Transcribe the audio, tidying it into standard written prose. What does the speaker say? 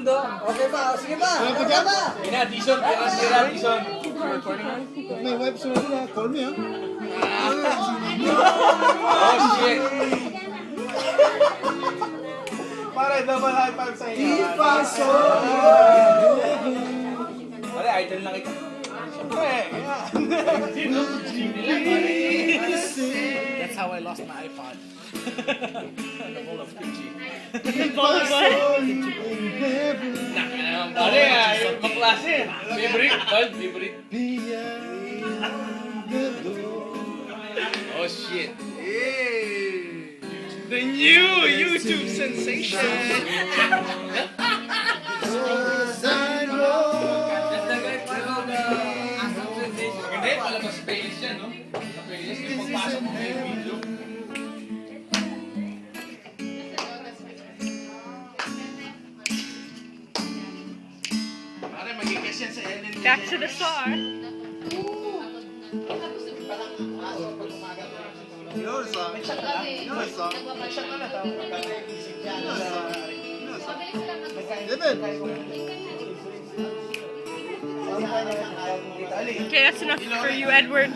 sundo. Okay pa, sige pa. Ano pa dyan? Ina, Dison, tira, Dison. May wipes already na. Call me, ha? Oh, shit. Pare, double high five sa inyo. Pare, idol lang kita. Siyempre, yan. That's how I lost my iPod. Naka naman, pare. Yung kaklase. Favorite, Paul, favorite. Oh, shit. The new YouTube sensation. Maganda yun, palabas sa playlist yan, no? Sa playlist, yung pagpasok mo yung video. Pare, mag-guess yan sa Ellen. Back to the star. You know the song? You know the song? David! Okay, that's enough for you, Edward.